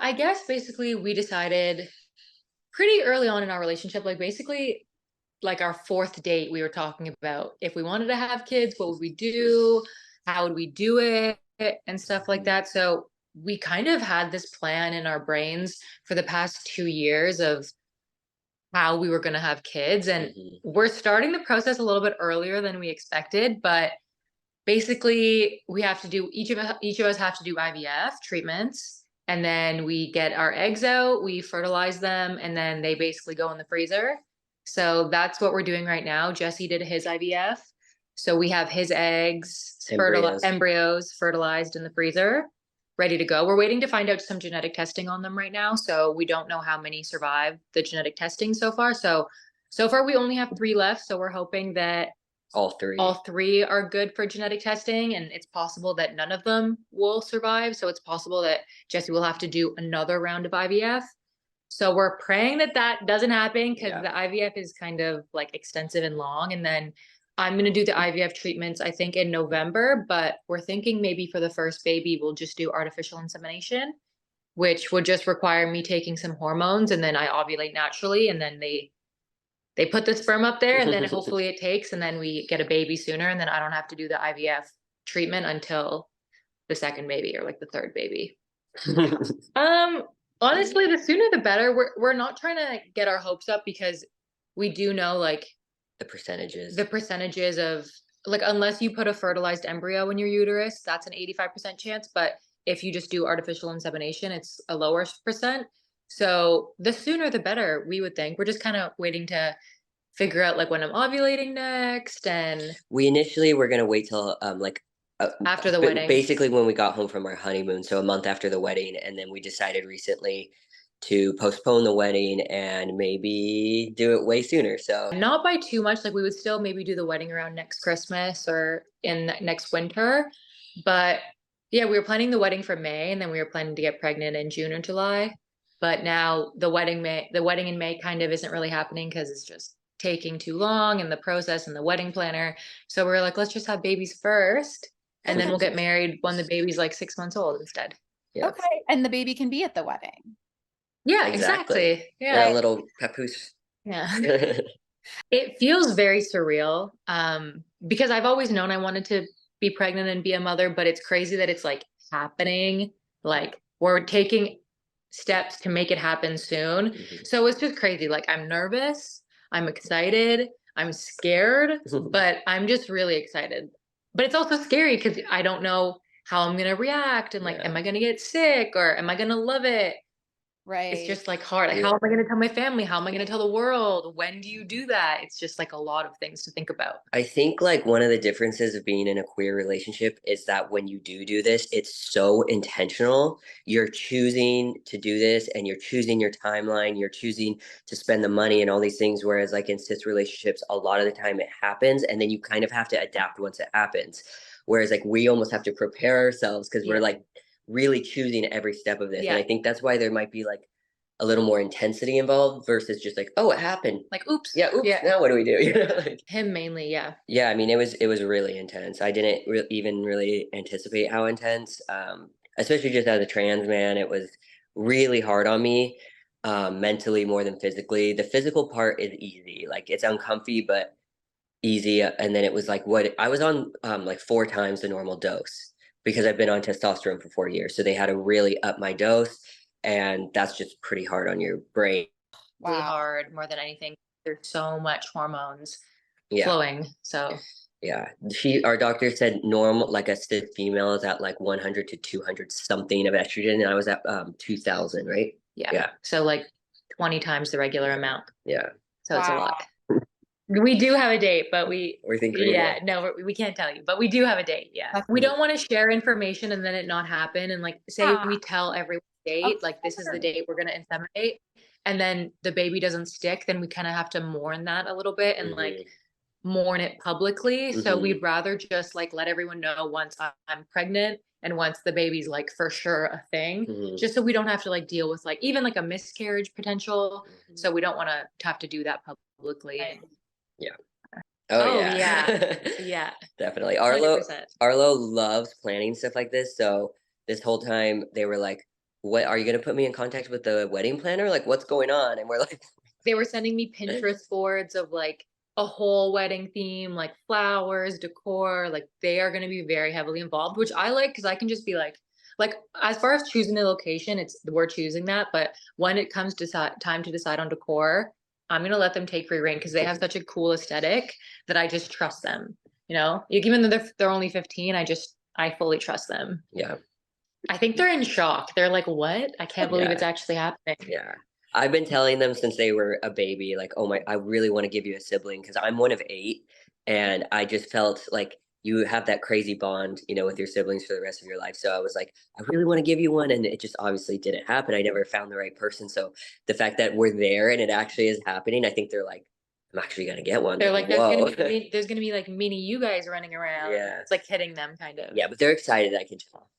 I guess basically we decided pretty early on in our relationship, like basically like our fourth date, we were talking about if we wanted to have kids, what would we do? How would we do it? And stuff like that. So we kind of had this plan in our brains for the past 2 years of how we were going to have kids. And we're starting the process a little bit earlier than we expected, but basically we have to do each of us have to do IVF treatments, and then we get our eggs out, we fertilize them, and then they basically go in the freezer. So that's what we're doing right now. Jesse did his IVF. So we have his eggs, embryos fertilized in the freezer, ready to go. We're waiting to find out some genetic testing on them right now. So we don't know how many survived the genetic testing so far. So far we only have 3 left. So we're hoping that all three are good for genetic testing, and it's possible that none of them will survive. So it's possible that Jesse will have to do another round of IVF. So we're praying that that doesn't happen, because the IVF is kind of like extensive and long. And then I'm going to do the IVF treatments, I think, in November, but we're thinking maybe for the first baby, we'll just do artificial insemination, which would just require me taking some hormones, and then I ovulate naturally, and then they put the sperm up there, and then hopefully it takes, and then we get a baby sooner, and then I don't have to do the IVF treatment until the second baby or like the third baby. Honestly, the sooner the better. We're not trying to get our hopes up, because we do know like the percentages of, like, unless you put a fertilized embryo in your uterus, that's an 85% chance. But if you just do artificial insemination, it's a lower percent. So the sooner the better, we would think. We're just kind of waiting to figure out like when I'm ovulating next. And we initially were going to wait till after the wedding, basically when we got home from our honeymoon, so a month after the wedding. And then we decided recently to postpone the wedding and maybe do it way sooner. So not by too much. Like we would still maybe do the wedding around next Christmas or in next winter. But yeah, we were planning the wedding for May, and then we were planning to get pregnant in June or July. But now the wedding in May kind of isn't really happening, because it's just taking too long in the process and the wedding planner. So we're like, let's just have babies first, and then we'll get married when the baby's like 6 months old instead. Yeah. Okay. And the baby can be at the wedding. Yeah, exactly. Yeah, a little papoose. Yeah. It feels very surreal, because I've always known I wanted to be pregnant and be a mother, but it's crazy that it's like happening. Like we're taking steps to make it happen soon. So it's just crazy. Like I'm nervous, I'm excited, I'm scared, but I'm just really excited. But it's also scary because I don't know how I'm going to react, and like, am I going to get sick, or am I going to love it? Right. It's just like hard. Like, how am I going to tell my family? How am I going to tell the world? When do you do that? It's just like a lot of things to think about. I think like one of the differences of being in a queer relationship is that when you do this, it's so intentional. You're choosing to do this, and you're choosing your timeline. You're choosing to spend the money and all these things. Whereas like in cis relationships, a lot of the time it happens, and then you kind of have to adapt once it happens. Whereas like we almost have to prepare ourselves, because we're like really choosing every step of this. And I think that's why there might be like a little more intensity involved versus just like, oh, it happened. Like, oops. Yeah, oops. Yeah. Now what do we do? You know, like, him mainly, yeah. Yeah, I mean, it was really intense. I didn't even really anticipate how intense, especially just as a trans man. It was really hard on me, mentally more than physically. The physical part is easy. Like it's uncomfy, but easy. And then it was like what I was on like 4 times the normal dose, because I've been on testosterone for 4 years. So they had to really up my dose. And that's just pretty hard on your brain. Really hard, more than anything. There's so much hormones flowing. So yeah, our doctor said normal, like a cis female is at like 100 to 200 something of estrogen, and I was at 2000, right? Yeah. So like 20 times the regular amount. Yeah. So it's a lot. We do have a date, but we're thinking. No, we can't tell you, but we do have a date. Yeah. We don't want to share information and then it not happen. And like, say we tell everyone date, like this is the date we're going to inseminate, and then the baby doesn't stick, then we kind of have to mourn that a little bit and like mourn it publicly. So we'd rather just like let everyone know once I'm pregnant and once the baby's like for sure a thing, just so we don't have to like deal with like even like a miscarriage potential. So we don't want to have to do that publicly. Yeah. Yeah. Definitely. Arlo loves planning stuff like this. So this whole time they were like, what are you gonna put me in contact with the wedding planner? Like, what's going on? And we're like, They were sending me Pinterest boards of like a whole wedding theme, like flowers, decor. Like they are going to be very heavily involved, which I like because I can just be like as far as choosing the location, it's we're choosing that. But when it comes to time to decide on decor, I'm gonna let them take free reign because they have such a cool aesthetic that I just trust them. You know, even though they're only 15, I fully trust them. yeah, I think they're in shock. They're like, "What? I can't believe yeah, it's actually happening." yeah. I've been telling them since they were a baby, like, oh my, I really want to give you a sibling because I'm one of 8, and I just felt like you have that crazy bond, with your siblings for the rest of your life. So I was like, I really want to give you one, and it just obviously didn't happen. I never found the right person. So the fact that we're there and it actually is happening, I think they're like, I'm actually gonna get one. They're Like, like, whoa. there's gonna be like mini you guys running around. Yeah. It's like hitting them kind of. Yeah, but they're excited, I can tell.